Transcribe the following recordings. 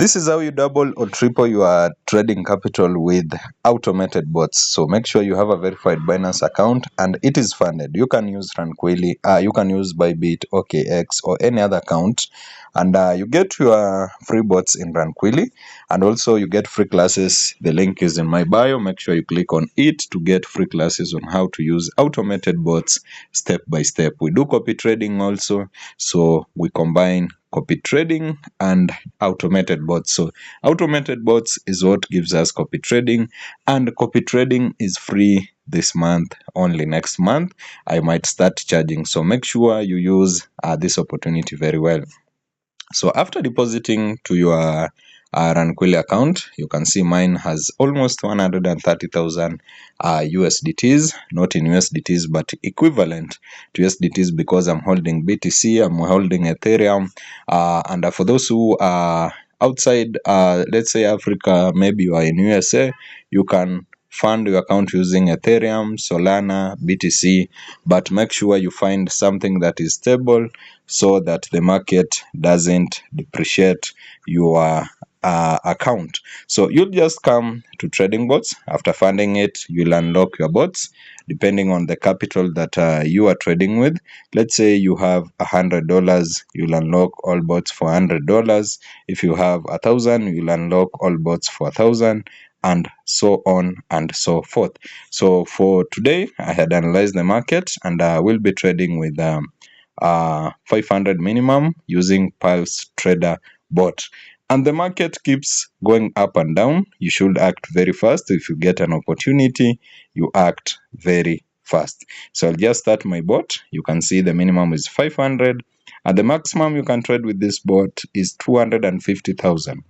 This is how you double or triple your trading capital with automated bots. So make sure you have a verified Binance account and it is funded. You can use RunQuilly, you can use Bybit, OKX, or any other account, and you get your free bots in RunQuilly, and also you get free classes. The link is in my bio. Make sure you click on it to get free classes on how to use automated bots step by step. We do copy trading also, so we combine copy trading and automated bots. So automated bots is what gives us copy trading, and copy trading is free this month. Only next month I might start charging, so make sure you use this opportunity very well. So after depositing to your RunQuilly account, you can see mine has almost 130,000 USDTs, not in USDTs, but equivalent to USDTs, because I'm holding BTC, I'm holding Ethereum, and for those who are outside, let's say Africa, maybe you are in USA, you can fund your account using Ethereum, Solana, BTC, but make sure you find something that is stable so that the market doesn't depreciate your account. So you'll just come to trading bots. After funding it, you'll unlock your bots depending on the capital that you are trading with. Let's say you have $100, you'll unlock all bots for $100. If you have 1,000, you'll unlock all bots for 1,000, and so on and so forth. So for today, I had analyzed the market, and we'll be trading with 500 minimum using Pulse Trader bot. And the market keeps going up and down. You should act very fast. If you get an opportunity, you act very fast. So I'll just start my bot. You can see the minimum is 500, and the maximum you can trade with this bot is 250,000.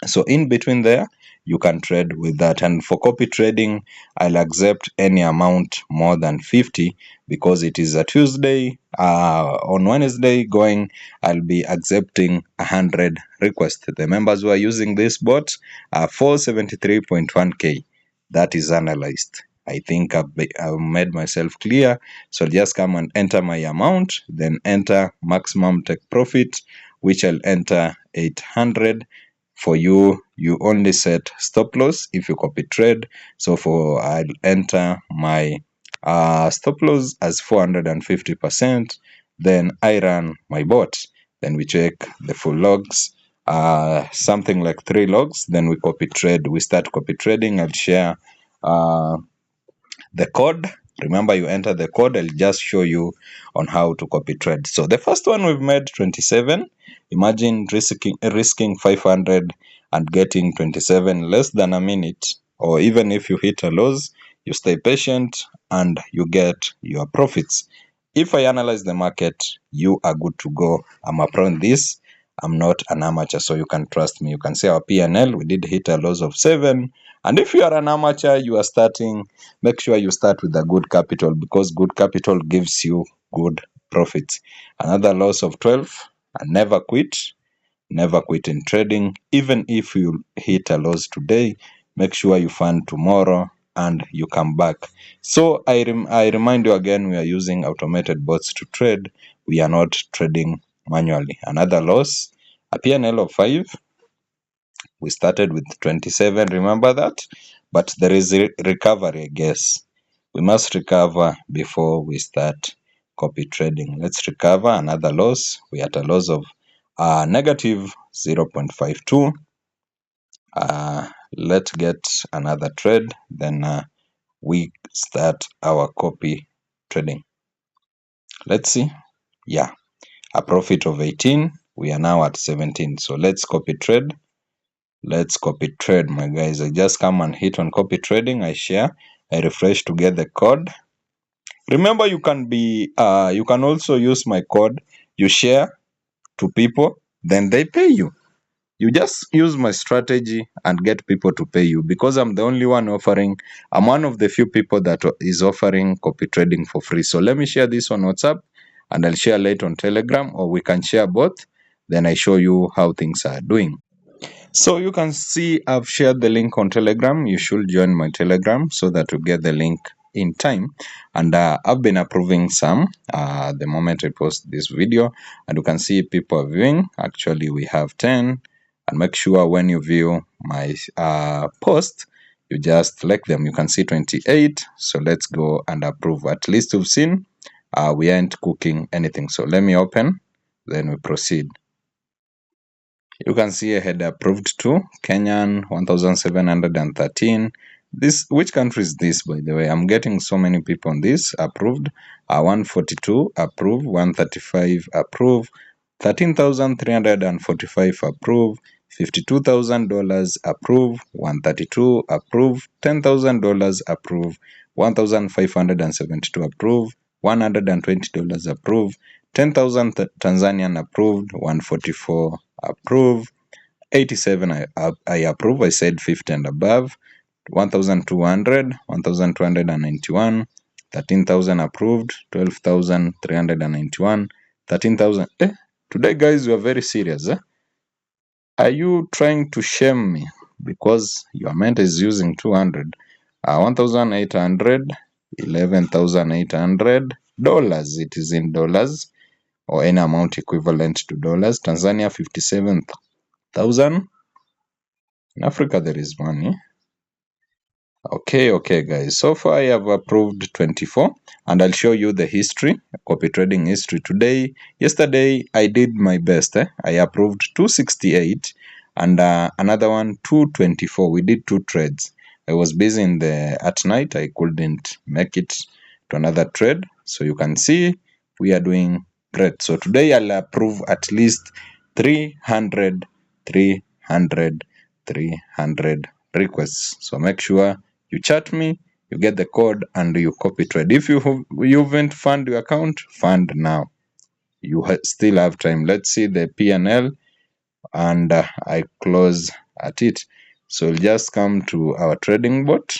So in between there, you can trade with that. And for copy trading, I'll accept any amount more than 50 because it is a Tuesday. On Wednesday going, I'll be accepting 100 requests. The members who are using this bot are 473.1k. That is analyzed. I think I've made myself clear. So just come and enter my amount, then enter maximum take profit, which I'll enter 800. For you, you only set stop loss if you copy trade. So I'll enter my stop loss as 450%. Then I run my bot. Then we check the full logs, something like 3 logs. Then we copy trade. We start copy trading. I'll share the code. Remember, you enter the code. I'll just show you on how to copy trade. So the first one we've made 27. Imagine risking 500 and getting 27 less than a minute. Or even if you hit a loss, you stay patient and you get your profits. If I analyze the market, you are good to go. I'm a pro in this. I'm not an amateur, so you can trust me. You can see our P&L. We did hit a loss of 7. And if you are an amateur, you are starting, make sure you start with a good capital, because good capital gives you good profits. Another loss of 12. And never quit. Never quit in trading. Even if you hit a loss today, make sure you fund tomorrow and you come back. So I remind you again, we are using automated bots to trade. We are not trading manually. Another loss, a P&L of 5. We started with 27, remember that? But there is recovery, I guess. We must recover before we start copy trading. Let's recover. Another loss. We had a loss of negative 0.52. Let's get another trade. Then we start our copy trading. Let's see. Yeah, a profit of 18. We are now at 17. So let's copy trade. Let's copy trade, my guys. I just come and hit on copy trading. I share. I refresh to get the code. Remember, you can also use my code. You share to people, then they pay you. You just use my strategy and get people to pay you, because I'm the only one offering. I'm one of the few people that is offering copy trading for free. So let me share this on WhatsApp, and I'll share later on Telegram, or we can share both. Then I show you how things are doing. So you can see I've shared the link on Telegram. You should join my Telegram so that you get the link in time. And I've been approving some the moment I post this video, and you can see people are viewing. Actually, we have 10, And make sure when you view my post, you just like them. You can see 28. So let's go and approve. At least you've seen we aren't cooking anything. So let me open, then we proceed. You can see I had approved to Kenyan 1713. This, which country is this, by the way? I'm getting so many people on this approved. 142 approve, 135 approve, 13,345 approve, $52,000 approve, 132 approve, $10,000 approve, 1,572 approve, $120 approve, 10,000 Tanzanian approved, 144 approve, 87 I approve. I said 50 and above, 1,200, 1,291, 13,000 approved, 12,391, 13,000. Today, guys, you are very serious. Are you trying to shame me because your amount is using 200? 1,800, $11,800. It is in dollars, or any amount equivalent to dollars. Tanzania 57,000. In Africa there is money. Okay guys, so far I have approved 24, and I'll show you the history, copy trading history today. Yesterday I did my best. I approved 268 and another one 224. We did 2 trades. I was busy at night. I couldn't make it to another trade. So you can see we are doing great. So today I'll approve at least 300 requests. So make sure you chat me, you get the code, and you copy trade. If you haven't fund your account, fund now. You still have time. Let's see the P&L, and I close at it. So we'll just come to our trading bot.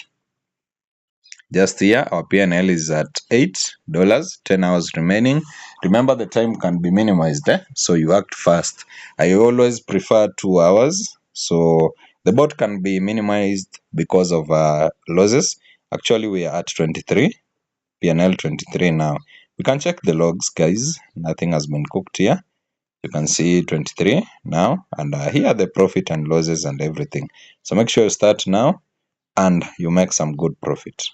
Just here, our P&L is at $8, 10 hours remaining. Remember, the time can be minimized, so you act fast. I always prefer 2 hours, so the bot can be minimized because of losses. Actually, we are at 23, P&L 23 now. We can check the logs, guys. Nothing has been cooked here. You can see 23 now, and here are the profit and losses and everything. So make sure you start now, and you make some good profit.